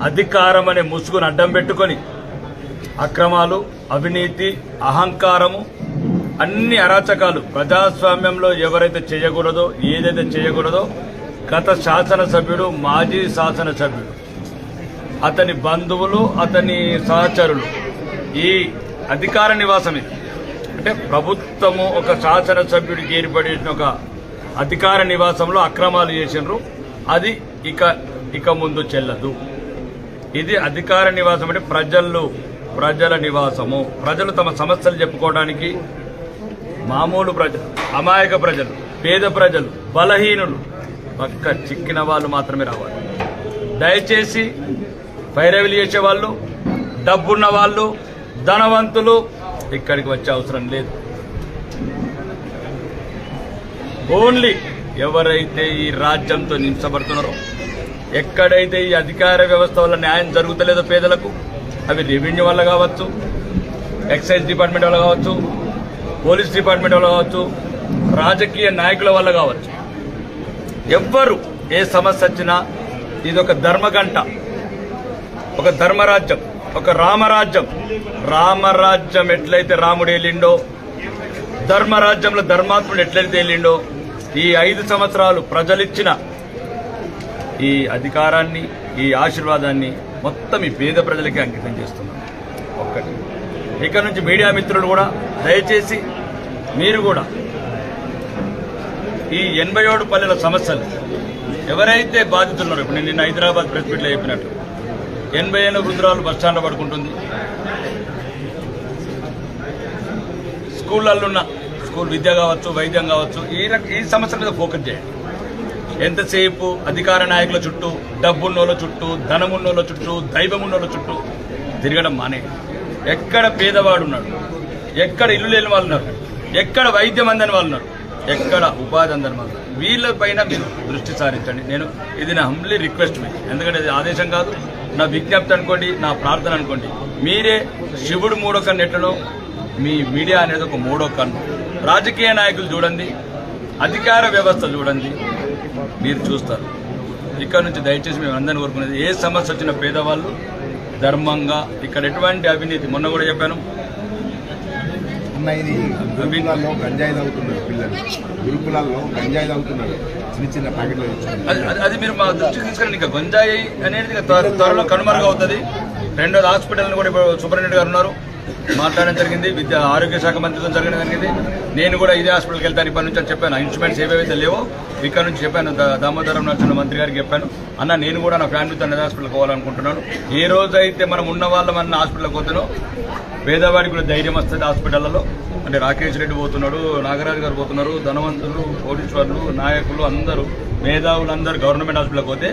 అధికారం అనే ముసుగును అడ్డం పెట్టుకొని అక్రమాలు, అవినీతి, అహంకారము, అన్ని అరాచకాలు ప్రజాస్వామ్యంలో ఎవరైతే చేయకూడదో, ఏదైతే చేయకూడదో గత శాసనసభ్యుడు, మాజీ శాసనసభ్యుడు, అతని బంధువులు, అతని సహచరులు ఈ అధికార నివాసం ఇది అంటే ప్రభుత్వము ఒక శాసనసభ్యుడికి ఏర్పడిన ఒక అధికార నివాసంలో అక్రమాలు చేసినారు. అది ఇక ముందు చెల్లదు. ఇది అధికార నివాసం అంటే ప్రజల నివాసము. ప్రజలు తమ సమస్యలు చెప్పుకోవడానికి మామూలు ప్రజలు, అమాయక ప్రజలు, పేద ప్రజలు, బలహీనులు, పక్క చిక్కిన వాళ్ళు మాత్రమే రావాలి. దయచేసి పైరవిలు చేసేవాళ్ళు, డబ్బున్న వాళ్ళు, ధనవంతులు ఇక్కడికి వచ్చే అవసరం లేదు. ఓన్లీ ఎవరైతే ఈ రాజ్యంతో నించబడుతున్నారో, ఎక్కడైతే ఈ అధికార వ్యవస్థ వల్ల న్యాయం జరుగుతలేదో పేదలకు, అవి రెవెన్యూ వల్ల కావచ్చు, ఎక్సైజ్ డిపార్ట్మెంట్ వల్ల కావచ్చు, పోలీస్ డిపార్ట్మెంట్ వల్ల కావచ్చు, రాజకీయ నాయకుల వల్ల కావచ్చు, ఎవ్వరు ఏ సమస్య వచ్చినా ఇది ఒక ధర్మగంట, ఒక ధర్మరాజ్యం, ఒక రామరాజ్యం. రామరాజ్యం ఎట్లయితే రాముడు వెళ్ళిండో, ధర్మరాజ్యంలో ధర్మాత్ముడు ఎట్లయితే వెళ్ళిండో, ఈ 5 సంవత్సరాలు ప్రజలిచ్చిన ఈ అధికారాన్ని, ఈ ఆశీర్వాదాన్ని మొత్తం ఈ పేద ప్రజలకే అంకితం చేస్తున్నాం. ఒక్కటి ఇక్కడ నుంచి మీడియా మిత్రులు కూడా దయచేసి మీరు కూడా ఈ 87 పల్లెల సమస్యలు ఎవరైతే బాధితున్నారో, ఇప్పుడు నేను నిన్న హైదరాబాద్ ప్రెస్ మీట్లో చెప్పినట్టు 80 ఏళ్ళ వృద్ధురాలు బస్టాండ్లో పడుకుంటుంది. స్కూళ్ళల్లో స్కూల్ విద్య కావచ్చు, వైద్యం కావచ్చు, ఈ సమస్యల మీద ఫోకస్ చేయండి. ఎంతసేపు అధికార నాయకుల చుట్టూ, డబ్బున్నోళ్ళ చుట్టూ, ధనమున్నోళ్ళ చుట్టూ, దైవమున్నోళ్ళ చుట్టూ తిరగడం మానే. ఎక్కడ పేదవాడు ఉన్నాడు, ఎక్కడ ఇల్లు లేని వాళ్ళు ఉన్నారు, ఎక్కడ వైద్యం అందని వాళ్ళు ఉన్నారు, ఎక్కడ ఉపాధి అందని వాళ్ళు, వీళ్ళపైన మీరు దృష్టి సారించండి. ఇది నా హంబ్లీ రిక్వెస్ట్ మీకు. ఎందుకంటే ఇది ఆదేశం కాదు, నా విజ్ఞప్తి అనుకోండి, నా ప్రార్థన అనుకోండి. మీరే శివుడు 3వ కన్ను ఎట్లనో మీ మీడియా అనేది ఒక 3వ కన్ను. రాజకీయ నాయకులు చూడండి, అధికార వ్యవస్థ చూడండి, మీరు చూస్తారు. ఇక్కడ నుంచి దయచేసి మేము అందరిని కోరుకునేది, ఏ సమస్య వచ్చిన పేదవాళ్ళు ధర్మంగా, ఇక్కడ ఎటువంటి అవినీతి, మొన్న కూడా చెప్పాను, గురుకులాల్లో గంజాయి తాగుతున్నారు పిల్లలు, గురుకులాల్లో గంజాయి తాగుతున్నారు, చిన్న ప్యాకెట్లు. అది మీరు మా దృష్టికి తీసుకురండి. ఇంకా గంజాయి అనేది త్వరలో కనుమరుగవుతుంది. 2వ హాస్పిటల్ని కూడా ఇప్పుడు సూపరింటెండెంట్ గారు ఉన్నారు, మాట్లాడడం జరిగింది. ఆరోగ్య శాఖ మంత్రితో జరిగింది. నేను కూడా ఇదే హాస్పిటల్కి వెళ్తాను ఇప్పటి నుంచి అని చెప్పాను. ఇన్స్ట్రుమెంట్స్ ఏవైతే లేవో ఇక్కడ నుంచి చెప్పాను, దామోదరం నరసింహ మంత్రి గారికి చెప్పాను. అన్న నేను కూడా నా ఫ్యామిలీతో అన్నది హాస్పిటల్కి పోవాలనుకుంటున్నాను. ఏ రోజైతే మనం ఉన్న వాళ్ళం అన్న హాస్పిటల్కి పోతానో పేదవాడికి కూడా ధైర్యం వస్తుంది. హాస్పిటళ్లలో అంటే రాకేష్ రెడ్డి పోతున్నాడు, నాగరాజు గారు పోతున్నారు, ధనవంతులు, కోటీశ్వరులు, నాయకులు అందరూ, మేధావులు అందరూ గవర్నమెంట్ హాస్పిటల్కి పోతే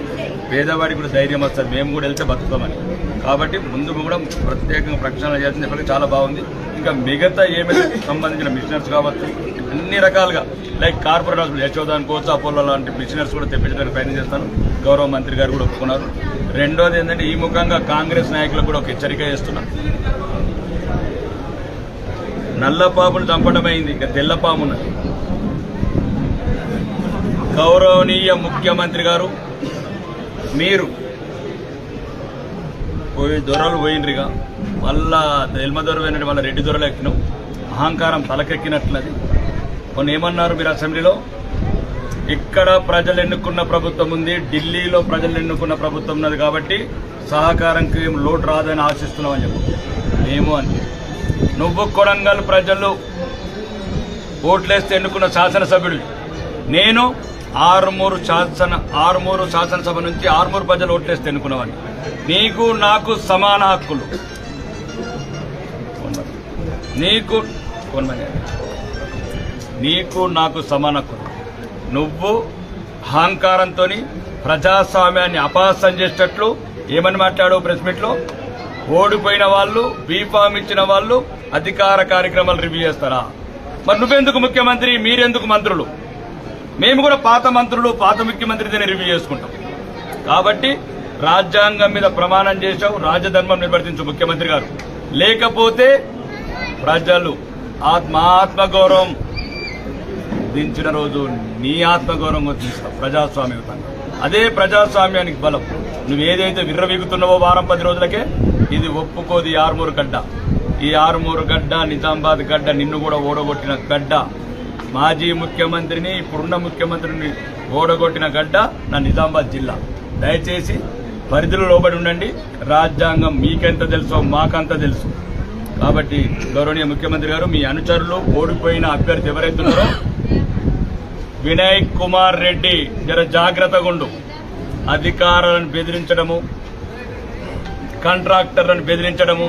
పేదవాడికి కూడా ధైర్యం వస్తుంది, మేము కూడా వెళ్తే బతుకుతామని. కాబట్టి ముందు కూడా ప్రత్యేకంగా ప్రక్షాళన చేసింది ఇప్పటికీ చాలా బాగుంది. ఇంకా మిగతా ఏమైనా సంబంధించిన మిషనర్స్ కావచ్చు, అన్ని రకాలుగా లైక్ కార్పొరేట్ హాస్పిటల్ యశోద అనుకోవచ్చు, అపోలో లాంటి మిషనర్స్ కూడా తెప్పించడానికి ప్రయత్నం చేస్తాను. గౌరవ మంత్రి గారు కూడా ఒప్పుకున్నారు. రెండోది ఏంటంటే ఈ ముఖంగా కాంగ్రెస్ నాయకులకు కూడా ఒక హెచ్చరిక చేస్తున్నాను. నల్లపామును చంపడమైంది, ఇక తెల్లపామున్నది. గౌరవనీయ ముఖ్యమంత్రి గారు, మీరు దొరలు పోయినరిగా మళ్ళా ఎల్మ దొర పోయినట్టు మళ్ళీ రెడ్డి దొరలు ఎక్కినాం. అహంకారం తలకెక్కినట్లది. కొన్ని ఏమన్నారు మీరు అసెంబ్లీలో, ఇక్కడ ప్రజలు ఎన్నుకున్న ప్రభుత్వం ఉంది, ఢిల్లీలో ప్రజలు ఎన్నుకున్న ప్రభుత్వం ఉన్నది కాబట్టి సహకారంకి ఏం లోటు రాదని ఆశిస్తున్నామని చెప్పి. మేము అని నువ్వు కొడంగల్ ప్రజలు ఓట్లేస్తే ఎన్నుకున్న శాసనసభ్యుడు, నేను ఆరుమూరు శాసనసభ నుంచి 6 ప్రజలు ఓట్లేస్తే ఎన్నుకున్నవాడిని. నీకు నాకు సమాన హక్కులు, నీకు నాకు సమాన హక్కులు. నువ్వు అహంకారంతో ప్రజాస్వామ్యాన్ని అపహాస్యం చేసేటట్లు ఏమని మాట్లాడావు ప్రెస్ మీట్లో? ఓడిపోయిన వాళ్ళు, బీఫామ్ ఇచ్చిన వాళ్ళు అధికార కార్యక్రమాలు రివ్యూ చేస్తారా? మరి నువ్వెందుకు ముఖ్యమంత్రి, మీరెందుకు మంత్రులు? మేము కూడా పాత మంత్రులు, పాత ముఖ్యమంత్రితోనే రివ్యూ చేసుకుంటాం. కాబట్టి రాజ్యాంగం మీద ప్రమాణం చేశావు, రాజధర్మం నిర్వర్తించు ముఖ్యమంత్రి గారు. లేకపోతే ప్రజలు మా ఆత్మగౌరవం దించిన రోజు నీ ఆత్మగౌరవం తీస్తావు ప్రజాస్వామ్యయుతంగా. అదే ప్రజాస్వామ్యానికి బలం. నువ్వేదైతే విర్రవీగుతున్నావో వారం 10 రోజులకే ఇది ఒప్పుకోది ఆర్మూరు గడ్డ. ఈ ఆర్మూరు గడ్డ, నిజామాబాద్ గడ్డ, నిన్ను కూడా ఓడగొట్టిన గడ్డ, మాజీ ముఖ్యమంత్రిని ఇప్పుడున్న ముఖ్యమంత్రిని ఓడగొట్టిన గడ్డ నా నిజామాబాద్ జిల్లా. దయచేసి పరిధిలో లోబడి ఉండండి. రాజ్యాంగం మీకెంత తెలుసో మాకంత తెలుసు. కాబట్టి గౌరవనీయ ముఖ్యమంత్రి గారు, మీ అనుచరులు ఓడిపోయిన అభ్యర్థి ఎవరైతున్నారో వినయ్ కుమార్ రెడ్డి జర జాగ్రత్తగా ఉండు. అధికారులను బెదిరించడము, కాంట్రాక్టర్లను బెదిరించడము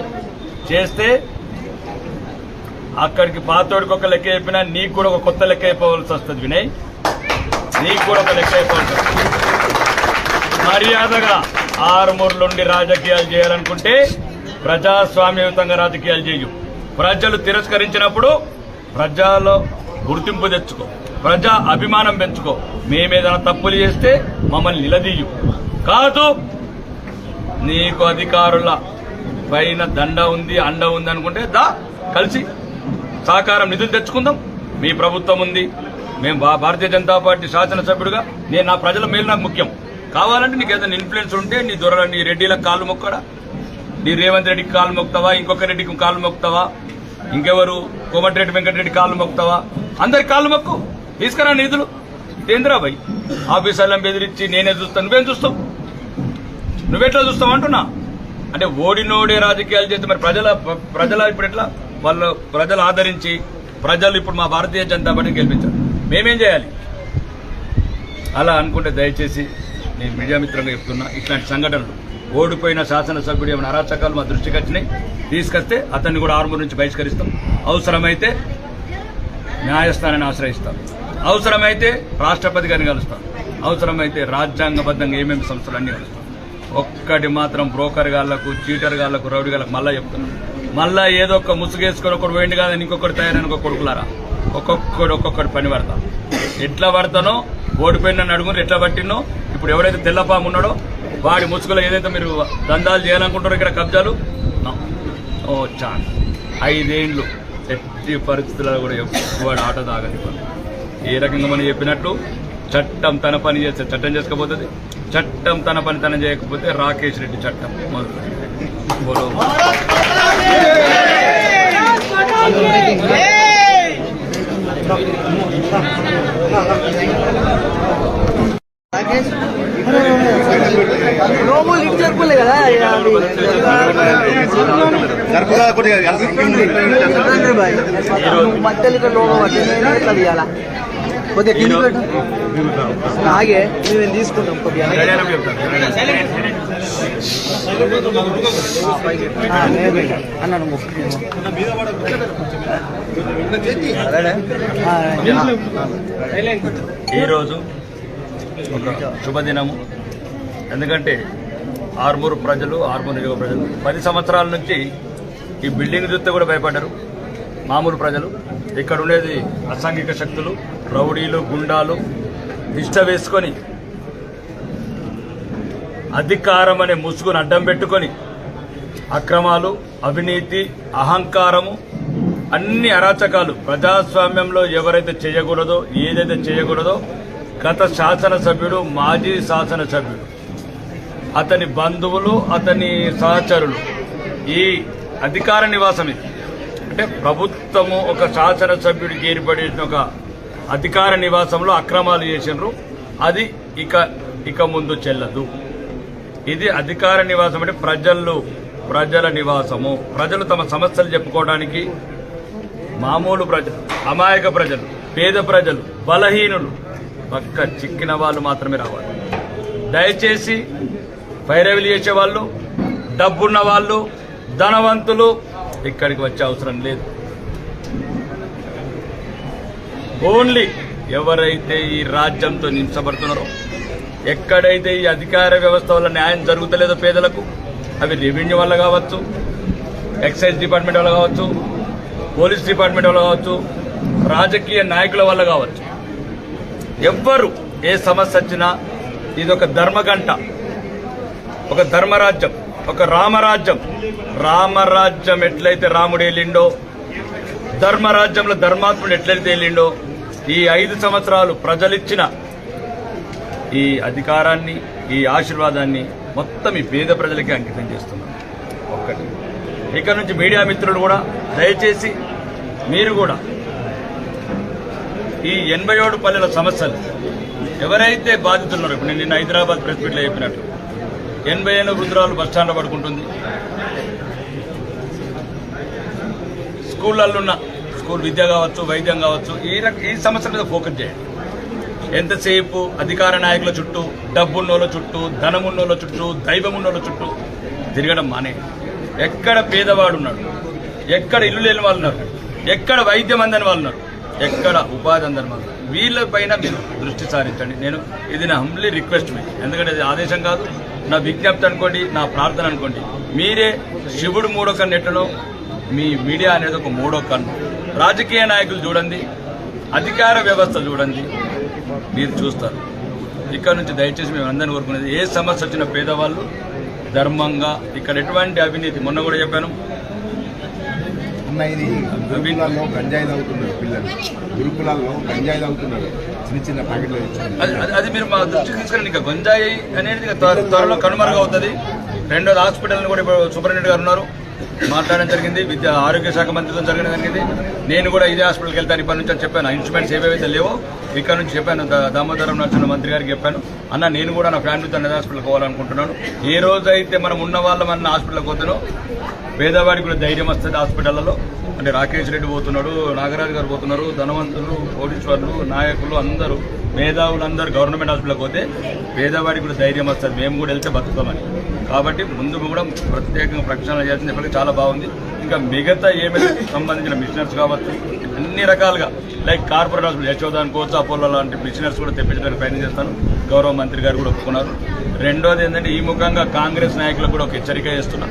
చేస్తే అక్కడికి పాతోడికి ఒక లెక్క చెప్పినా నీకు కూడా ఒక కొత్త లెక్క అయిపోవాల్సి వస్తుంది. వినయ్, నీకు కూడా ఒక లెక్క అయిపోవాల్సి వస్తుంది. మర్యాదగా ఆరుమూరు నుండి రాజకీయాలు చేయాలనుకుంటే ప్రజాస్వామ్యయుతంగా రాజకీయాలు చేయు. ప్రజలు తిరస్కరించినప్పుడు ప్రజల్లో గుర్తింపు తెచ్చుకో, ప్రజా అభిమానం పెంచుకో. మేమేదైనా తప్పులు చేస్తే మమ్మల్ని నిలదీయు. కాదు నీకు అధికారుల పైన దండ ఉంది, అండ ఉంది అనుకుంటే దా కలిసి సహకారం నిధులు తెచ్చుకుందాం. మీ ప్రభుత్వం ఉంది, మేము భారతీయ జనతా పార్టీ శాసనసభ్యుడిగా నేను నా ప్రజల మేలు నాకు ముఖ్యం. కావాలంటే నీకు ఏదైనా ఇన్ఫ్లుయెన్స్ ఉంటే నీ దొర నీ రెడ్డిలకు కాళ్ళు మొక్కడా, నీ రేవంత్ రెడ్డికి కాళ్ళు మొక్తావా, ఇంకొక రెడ్డికి కాళ్ళు మొక్తావా, ఇంకెవరు కోమటిరెడ్డి వెంకటరెడ్డి కాళ్ళు మొక్తావా, అందరికి కాళ్ళు మొక్కు. తీసుకురా నిధులు. ఏంద్రాబాయ్ ఆఫీసర్లను బెదిరించి నేనే చూస్తాను, నువ్వేం చూస్తావు, నువ్వెట్లా చూస్తావు అంటున్నా. అంటే ఓడినోడే రాజకీయాలు చేస్తే మరి ప్రజల ఇప్పుడు ఎట్లా వాళ్ళు ప్రజలు ఆదరించి ప్రజలు ఇప్పుడు మా భారతీయ జనతా పార్టీని గెలిపించారు, మేమేం చేయాలి? అలా అనుకుంటే దయచేసి నేను మీడియా మిత్రంగా చెప్తున్నా, ఇట్లాంటి సంఘటనలు ఓడిపోయిన శాసనసభ్యుడు ఏమైనా అరాచకాలు మా దృష్టికి వచ్చినాయి తీసుకొస్తే అతన్ని కూడా ఆర్మూరు నుంచి బహిష్కరిస్తాం. అవసరమైతే న్యాయస్థానాన్ని ఆశ్రయిస్తాం, అవసరమైతే రాష్ట్రపతి గారిని కలుస్తాం, అవసరమైతే రాజ్యాంగబద్ధంగా ఏమేమి సంస్థలు అన్ని కలుస్తాం. ఒక్కటి మాత్రం బ్రోకర్ గాళ్లకు, చీటర్ గాళ్లకు, రౌడీ గాళ్లకు మళ్ళా చెప్తున్నాం, మళ్ళా ఏదో ఒక ముసుగేసుకొని ఒకటి వేయండి కాదని ఇంకొకటి తయారైన ఒక కొడుకులారా ఒక్కొక్కటి పని పడతా. ఎట్లా పడతానో ఓడిపోయిన అడుగుని ఎట్లా పట్టినో, ఇప్పుడు ఎవడైతే తెల్లపాము ఉన్నాడో వాడి ముసుగులో ఏదైతే మీరు దందాలు చేయాలనుకుంటారో ఇక్కడ కబ్జాలు ఛాన్స్ 5 ఏళ్ళు ఎట్టి పరిస్థితుల్లో కూడా ఎక్కువ ఆట తాగని పని. ఏ రకంగా మనం చెప్పినట్లు చట్టం తన పని చేస్తే చట్టం చేసుకోబోతుంది, చట్టం తన పని తన చేయకపోతే రాకేష్ రెడ్డి చట్టం మొదలు. జరుపులే కదా మధ్యలో ఇక్కడ లోగో ఎట్లా తీయాలా కొద్దిగా కింది పెట్టు ఆగే మేము తీసుకుంటాం కొద్దిగా అన్నాను. ఈరోజు ఒక శుభదినము. ఎందుకంటే ఆర్మూరు ప్రజలు, ఆర్మూరు నియోజక ప్రజలు 10 సంవత్సరాల నుంచి ఈ బిల్డింగ్ చూస్తే కూడా భయపడ్డారు. మామూలు ప్రజలు ఇక్కడ ఉండేది అసాంఘిక శక్తులు, రౌడీలు, గుండాలు దిష్ట వేసుకొని అధికారం అనే ముసుగును అడ్డం పెట్టుకొని అక్రమాలు, అవినీతి, అహంకారము, అన్ని అరాచకాలు ప్రజాస్వామ్యంలో ఎవరైతే చేయకూడదో, ఏదైతే చేయకూడదో గత శాసనసభ్యుడు, మాజీ శాసనసభ్యుడు, అతని బంధువులు, అతని సహచరులు ఈ అధికార నివాసం ఇది. అంటే ప్రభుత్వము ఒక శాసనసభ్యుడికి ఏర్పడిన ఒక అధికార నివాసంలో అక్రమాలు చేసినారు. అది ఇక ముందు చెల్లదు. ఇది అధికార నివాసం అంటే ప్రజల నివాసము. ప్రజలు తమ సమస్యలు చెప్పుకోవడానికి మామూలు ప్రజలు, అమాయక ప్రజలు, పేద ప్రజలు, బలహీనులు, పక్క చిక్కిన వాళ్ళు మాత్రమే రావాలి. దయచేసి పైరవిలు చేసేవాళ్ళు, డబ్బున్న వాళ్ళు, ధనవంతులు ఇక్కడికి వచ్చే అవసరం లేదు. ఓన్లీ ఎవరైతే ఈ రాజ్యంతో హింసపడుతున్నారో, ఎక్కడైతే ఈ అధికార వ్యవస్థ వల్ల న్యాయం జరుగుతలేదో పేదలకు, అవి రెవెన్యూ వల్ల కావచ్చు, ఎక్సైజ్ డిపార్ట్మెంట్ వల్ల కావచ్చు, పోలీస్ డిపార్ట్మెంట్ వల్ల కావచ్చు, రాజకీయ నాయకుల వల్ల కావచ్చు, ఎవ్వరు ఏ సమస్య వచ్చినా ఇది ఒక ధర్మగంట, ఒక ధర్మరాజ్యం, ఒక రామరాజ్యం. రామరాజ్యం ఎట్లయితే రాముడు వెళ్ళిండో, ధర్మరాజ్యంలో ధర్మాత్ముడు ఎట్లయితే వెళ్ళిండో, ఈ 5 సంవత్సరాలు ప్రజలిచ్చిన ఈ అధికారాన్ని, ఈ ఆశీర్వాదాన్ని మొత్తం ఈ పేద ప్రజలకి అంకితం చేస్తున్నాను. ఒక్కటి ఇక్కడ నుంచి మీడియా మిత్రులు కూడా దయచేసి మీరు కూడా ఈ 87 పల్లెల సమస్యలు ఎవరైతే బాధితున్నారో, ఇప్పుడు నేను నిన్న హైదరాబాద్ ప్రెస్ మీట్లో చెప్పినట్లు 80 ఏళ్ళ వృద్ధురాలు బస్టాండ్లో పడుకుంటుంది. స్కూళ్ళల్లో ఉన్న స్కూల్ విద్య కావచ్చు, వైద్యం కావచ్చు, ఈ సమస్యల మీద ఫోకస్ చేయండి. ఎంతసేపు అధికార నాయకుల చుట్టూ, డబ్బున్నోళ్ళ చుట్టూ, ధనమున్నోళ్ళ చుట్టూ, దైవమున్నోళ్ళ చుట్టూ తిరగడం మానే. ఎక్కడ పేదవాడు ఉన్నాడు, ఎక్కడ ఇల్లు లేని వాళ్ళు ఉన్నారు, ఎక్కడ వైద్యం అందని వాళ్ళు ఉన్నారు, ఎక్కడ ఉపాధి అందని వాళ్ళు ఉన్నారు, వీళ్ళపైన మీరు దృష్టి సారించండి. నేను ఇది నా హంబ్లీ రిక్వెస్ట్ మీ, ఎందుకంటే ఇది ఆదేశం కాదు, నా విజ్ఞప్తి అనుకోండి, నా ప్రార్థన అనుకోండి. మీరే శివుడు మూడో కన్ను ఎట్లనో మీ మీడియా అనేది ఒక మూడో కన్ను. రాజకీయ నాయకులు చూడండి, అధికార వ్యవస్థ చూడండి, మీరు చూస్తారు. ఇక్కడ నుంచి దయచేసి మేము అందరినీ కోరుకునేది, ఏ సమస్య వచ్చిన పేదవాళ్ళు ధర్మంగా, ఇక్కడ ఎటువంటి అవినీతి, మొన్న కూడా చెప్పాను, అన్న ఇది గురుకులాల్లో గంజాయి తాగుతున్నారు పిల్లలు, గురుకులాల్లో గంజాయి తాగుతున్నారు చిన్న చిన్న ప్యాకెట్లు తెచ్చుకున్నారు. అది మీరు మా దృష్టికి తీసుకురండి. ఇంకా గంజాయి అనేది త్వరలో కనుమరుగవుతుంది. రెండోది హాస్పిటల్ని కూడా ఇప్పుడు సూపరింటెండెంట్ గారు ఉన్నారు, మాట్లాడడం జరిగింది. ఆరోగ్య శాఖ మంత్రితో జరగడం జరిగింది. నేను కూడా ఇదే హాస్పిటల్కి వెళ్తాను ఇప్పటి నుంచి అని చెప్పాను. ఇన్స్ట్రుమెంట్స్ ఏవైతే లేవో ఇక్కడ నుంచి చెప్పాను, దామోదరం నరసింహ మంత్రి గారికి చెప్పాను. అన్న నేను కూడా నా ఫ్యామిలీతో అన్నది హాస్పిటల్కి పోవాలనుకుంటున్నాను. ఏ రోజైతే మనం ఉన్న వాళ్ళం అన్న హాస్పిటల్కి పోతానో పేదవాడికి కూడా ధైర్యం వస్తుంది. హాస్పిటళ్లలో అంటే రాకేష్ రెడ్డి పోతున్నాడు, నాగరాజు గారు పోతున్నారు, ధనవంతులు, కోటీశ్వరులు, నాయకులు అందరూ, మేధావులు అందరూ గవర్నమెంట్ హాస్పిటల్కి పోతే పేదవాడికి కూడా ధైర్యం వస్తుంది, మేము కూడా వెళ్తే బతుకుతామని. కాబట్టి ముందు కూడా ప్రత్యేకంగా ప్రక్షాళన చేయాల్సింది ఇప్పటికీ చాలా బాగుంది. ఇంకా మిగతా ఏమైనా సంబంధించిన మిషనర్స్ కావచ్చు, అన్ని రకాలుగా లైక్ కార్పొరేట్ హాస్పిటల్ యశోదాన్, కోచ్, అపోలో లాంటి మిషనర్స్ కూడా తెప్పించడానికి ప్రయత్నం చేస్తాను. గౌరవ మంత్రి గారు కూడా ఒప్పుకున్నారు. రెండోది ఏంటంటే ఈ ముఖంగా కాంగ్రెస్ నాయకులకు కూడా ఒక హెచ్చరిక చేస్తున్నా.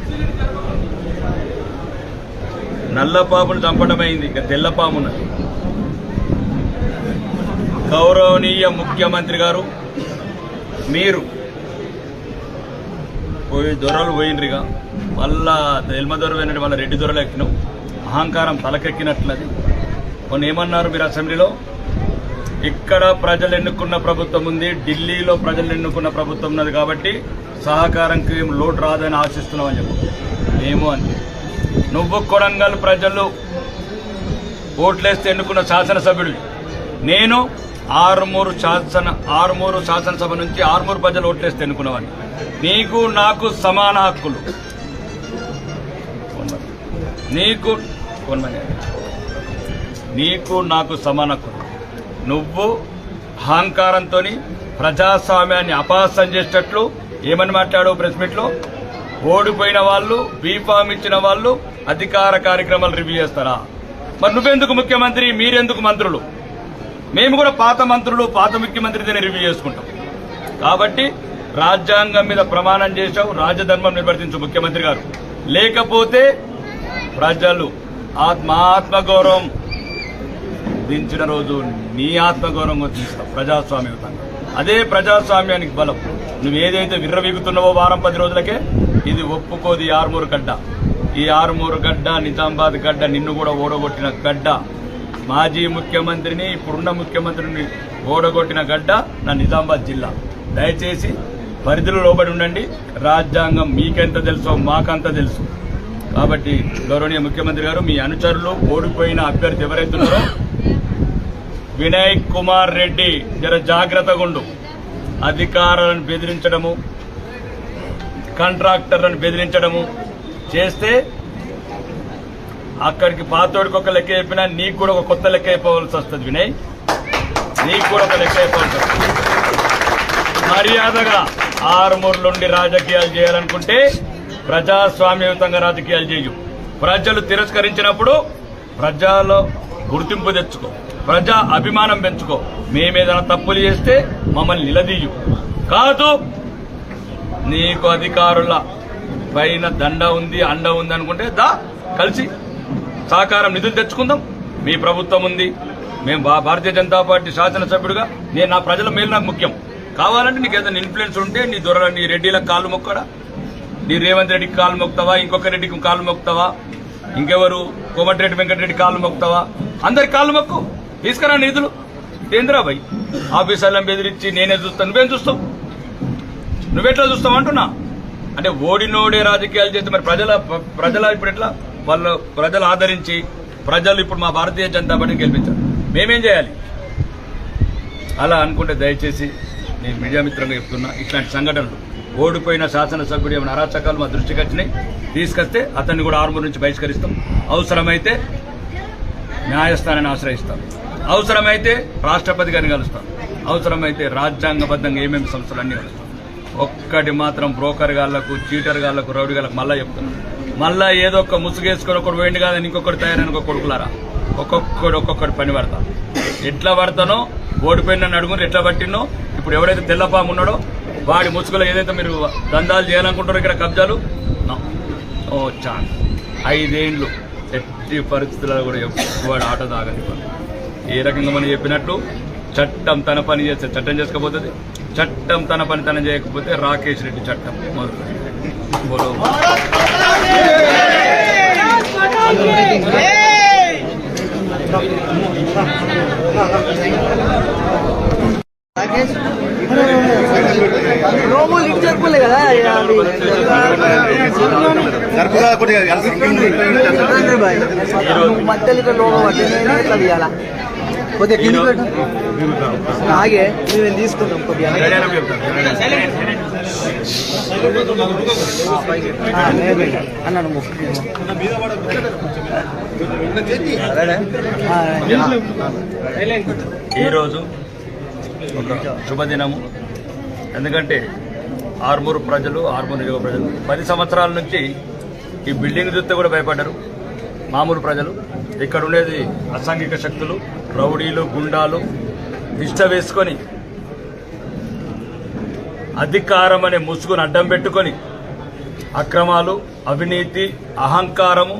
నల్లపామును చంపడమైంది, ఇక తెల్లపాము ఉన్నది. గౌరవనీయ ముఖ్యమంత్రి గారు, మీరు దొరలు పోయినరిగా, మళ్ళా ఎల్మ దొర పోయినట్టు మళ్ళీ రెడ్డి దొరలు ఎక్కినాం. అహంకారం తలకెక్కినట్లది. కొన్ని ఏమన్నారు మీరు అసెంబ్లీలో, ఇక్కడ ప్రజలు ఎన్నుకున్న ప్రభుత్వం ఉంది, ఢిల్లీలో ప్రజలు ఎన్నుకున్న ప్రభుత్వం ఉన్నది కాబట్టి సహకారంకి ఏం లోటు రాదని ఆశిస్తున్నామని చెప్పు. ఏమో అంతే. నువ్వు కొడంగల్ ప్రజలు ఓట్లేస్తే ఎన్నుకున్న శాసనసభ్యుడు, నేను ఆరుమూరు శాసనసభ నుంచి ఆరుమూరు ప్రజలు ఓట్లేస్తే ఎన్నుకున్నవాడిని. నీకు నాకు సమాన హక్కులు, నీకు నాకు సమాన హక్కులు. నువ్వు అహంకారంతో ప్రజాస్వామ్యాన్ని అపహాస్యం చేసేటట్లు ఏమని మాట్లాడావు ప్రెస్ మీట్లో? ఓడిపోయిన వాళ్ళు, బీఫామ్ ఇచ్చిన వాళ్ళు అధికార కార్యక్రమాలు రివ్యూ చేస్తారా? మరి నువ్వెందుకు ముఖ్యమంత్రి, మీరెందుకు మంత్రులు? మేము కూడా పాత మంత్రులు, పాత ముఖ్యమంత్రితోనే రివ్యూ చేసుకుంటాం. కాబట్టి రాజ్యాంగం మీద ప్రమాణం చేశావు, రాజధర్మం నిర్వర్తించు ముఖ్యమంత్రి గారు. లేకపోతే ప్రజలు మా ఆత్మగౌరవం దించిన రోజు నీ ఆత్మగౌరవం తీస్తావు ప్రజాస్వామ్యయుతంగా. అదే ప్రజాస్వామ్యానికి బలం. నువ్వు ఏదైతే విర్రవీగుతున్నావో వారం 10 రోజులకే, ఇది ఒప్పుకోది ఆరుమూరు గడ్డ. ఈ ఆరుమూరు గడ్డ, నిజామాబాద్ గడ్డ, నిన్ను కూడా ఓడగొట్టిన గడ్డ. మాజీ ముఖ్యమంత్రిని, ఇప్పుడున్న ముఖ్యమంత్రిని ఓడగొట్టిన గడ్డ నా నిజామాబాద్ జిల్లా. దయచేసి పరిధిలో లోబడి ఉండండి. రాజ్యాంగం మీకెంత తెలుసో మాకంత తెలుసు. కాబట్టి గౌరవనీయ ముఖ్యమంత్రి గారు, మీ అనుచరులు, ఓడిపోయిన అభ్యర్థి ఎవరైతే ఉన్నారో వినయ్ కుమార్ రెడ్డి, జర జాగ్రత్తగా ఉండు. అధికారులను బెదిరించడము, కాంట్రాక్టర్లను బెదిరించడము చేస్తే అక్కడికి పాతోడికి ఒక లెక్క చెప్పినా నీకు కూడా ఒక కొత్త లెక్క అయిపోవాల్సి వస్తుంది. వినయ్, నీకు కూడా ఒక లెక్క అయిపోవాల్సి వస్తుంది. మర్యాదగా ఆరుమూరులుండి రాజకీయాలు చేయాలనుకుంటే ప్రజాస్వామ్యయుతంగా రాజకీయాలు చేయు. ప్రజలు తిరస్కరించినప్పుడు ప్రజల్లో గుర్తింపు తెచ్చుకో, ప్రజా అభిమానం పెంచుకో. మేమేదైనా తప్పులు చేస్తే మమ్మల్ని నిలదీయు. కాదు నీకు అధికారుల పైన దండ ఉంది, అండ ఉంది అనుకుంటే దా కలిసి సహకారం నిధులు తెచ్చుకుందాం. మీ ప్రభుత్వం ఉంది, మేము భారతీయ జనతా పార్టీ శాసనసభ్యుడిగా నేను నా ప్రజల మేలు నాకు ముఖ్యం. కావాలంటే నీకు ఏదైనా ఇన్ఫ్లుయెన్స్ ఉంటే నీ రెడ్డిలకు కాళ్ళు మొక్కడా, నీ రేవంత్ రెడ్డికి కాళ్ళు మొక్కుతావా, ఇంకొక రెడ్డికి కాళ్ళు మొక్కుతావా, ఇంకెవరు కోమటిరెడ్డి వెంకటరెడ్డి కాళ్ళు మొక్కుతావా? అందరికి కాళ్ళు మొక్కు, తీసుకురా నిధులు. కేంద్రాబాయ్ ఆఫీసర్లను బెదిరించి నేనే చూస్తాను, నువ్వేం చూస్తావు? నువ్వెట్లా చూస్తావు అంటున్నా. అంటే ఓడినోడే రాజకీయాలు చేస్తే మరి ప్రజల ఇప్పుడు ఎట్లా వాళ్ళు ప్రజలు ఆదరించి ప్రజలు ఇప్పుడు మా భారతీయ జనతా పార్టీని గెలిపించారు, మేమేం చేయాలి? అలా అనుకుంటే దయచేసి నేను మీడియా మిత్రంగా చెప్తున్నా, ఇట్లాంటి సంఘటనలు ఓడిపోయిన శాసనసభ్యుడు ఏమైనా అరాచకాలు మా దృష్టికి వచ్చినాయి తీసుకొస్తే అతన్ని కూడా ఆర్మూర్ నుంచి బహిష్కరిస్తాం. అవసరమైతే న్యాయస్థానాన్ని ఆశ్రయిస్తాం, అవసరమైతే రాష్ట్రపతి గారిని కలుస్తాం, అవసరమైతే రాజ్యాంగబద్ధంగా ఏమేమి సంస్థలన్నీ కలుస్తాం. ఒక్కటి మాత్రం బ్రోకర్ గాళ్లకు, చీటర్ గాళ్లకు, రౌడీ గాళ్లకు మళ్ళా చెప్తున్నాం, మళ్ళా ఏదో ఒక ముసుగేసుకొని ఒకటి పోయింది కాదని ఇంకొకటి తయారైన ఒక కొడుకులారా ఒక్కొక్కటి పని పడతా. ఎట్లా పడతానో ఓడిపోయిన అడుగుని ఎట్లా పట్టినో ఇప్పుడు ఎవరైతే తెల్లపాము ఉన్నాడో వాడి ముసుగులో ఏదైతే మీరు దందాలు చేయాలనుకుంటారో ఇక్కడ కబ్జాలు ఓ ఛాన్స్ 5 ఏళ్ళు ఎట్టి పరిస్థితుల్లో కూడా వాడు ఆట తాగని. ఏ రకంగా మనం చెప్పినట్టు చట్టం తన పని చేస్తే చట్టం చేసుకోబోతుంది, చట్టం తన పని తన చేయకపోతే రాకేష్ రెడ్డి చట్టం మొదలు. రోములు ఇటు జరుపులే కదా మధ్యలో ఇట్లా లోపల పట్టిన ఎట్లా తీయాలా? కొద్దిగా కింద పెట్టు ఆగే మేము తీసుకుంటాం కొద్దిగా అన్నాను. ఈరోజు ఒక శుభదినము. ఎందుకంటే ఆర్మూరు ప్రజలు, ఆర్మూరు నియోజక ప్రజలు 10 సంవత్సరాల నుంచి ఈ బిల్డింగ్ చూస్తే కూడా భయపడ్డారు. మామూలు ప్రజలు ఇక్కడ ఉండేది అసాంఘిక శక్తులు, రౌడీలు, గుండాలు తిష్ట వేసుకొని అధికారం అనే ముసుగును అడ్డం పెట్టుకొని అక్రమాలు, అవినీతి, అహంకారము,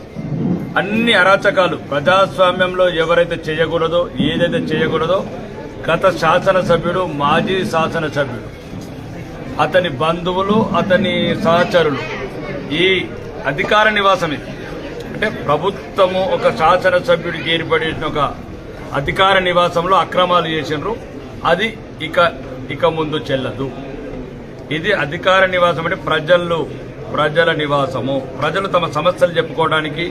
అన్ని అరాచకాలు ప్రజాస్వామ్యంలో ఎవరైతే చేయకూడదో, ఏదైతే చేయకూడదో గత శాసనసభ్యుడు, మాజీ శాసనసభ్యుడు, అతని బంధువులు, అతని సహచరులు ఈ అధికార నివాసం ఇది. అంటే ప్రభుత్వము ఒక శాసనసభ్యుడికి ఏర్పడిన ఒక అధికార నివాసంలో అక్రమాలు చేసినారు. అది ఇక ముందు చెల్లదు. ఇది అధికార నివాసం అంటే ప్రజల నివాసము. ప్రజలు తమ సమస్యలు చెప్పుకోవడానికి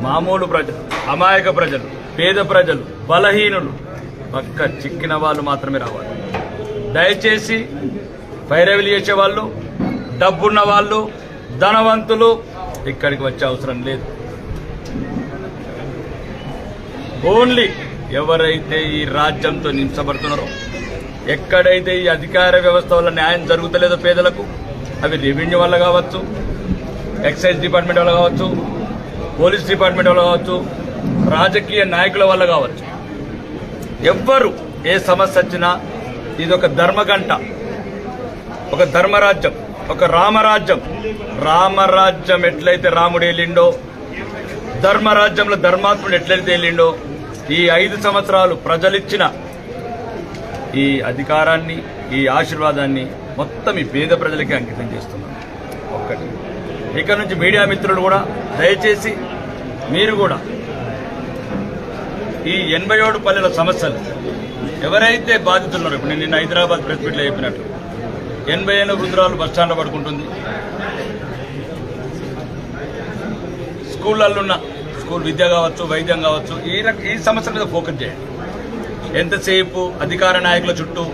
మామూలు ప్రజలు, అమాయక ప్రజలు, పేద ప్రజలు, బలహీనులు, పక్క చిక్కిన వాళ్ళు మాత్రమే రావాలి. దయచేసి పైరవిలు చేసేవాళ్ళు, డబ్బున్న వాళ్ళు, ధనవంతులు ఇక్కడికి వచ్చే అవసరం లేదు. ఓన్లీ ఎవరైతే ఈ రాజ్యంతో నించబడుతున్నారో, ఎక్కడైతే ఈ అధికార వ్యవస్థ వల్ల న్యాయం జరుగుతలేదో పేదలకు, అవి రెవెన్యూ వల్ల కావచ్చు, ఎక్సైజ్ డిపార్ట్మెంట్ వల్ల కావచ్చు, పోలీస్ డిపార్ట్మెంట్ వల్ల కావచ్చు, రాజకీయ నాయకుల వల్ల కావచ్చు, ఎవ్వరు ఏ సమస్య వచ్చినా ఇది ఒక ధర్మగంట, ఒక ధర్మరాజ్యం, ఒక రామరాజ్యం. రామరాజ్యం ఎట్లయితే రాముడు వెళ్ళిండో, ధర్మరాజ్యంలో ధర్మాత్ముడు ఎట్లయితే వెళ్ళిండో, ఈ 5 సంవత్సరాలు ప్రజలిచ్చిన ఈ అధికారాన్ని, ఈ ఆశీర్వాదాన్ని మొత్తం ఈ పేద ప్రజలకే అంకితం చేస్తున్నాను. ఒక్కటి ఇక నుంచి మీడియా మిత్రులు కూడా దయచేసి మీరు కూడా ఈ 87 పల్లెల సమస్యలు ఎవరైతే బాధితున్నారో, ఇప్పుడు నేను నిన్న హైదరాబాద్ ప్రెస్ మీట్లో చెప్పినట్లు 80 ఏళ్ళ వృద్ధురాలు బస్టాండ్లో పడుకుంటుంది. స్కూళ్ళల్లో స్కూల్ విద్య కావచ్చు, వైద్యం కావచ్చు, ఈ సమస్యల మీద ఫోకస్ చేయండి. ఎంతసేపు అధికార నాయకుల చుట్టూ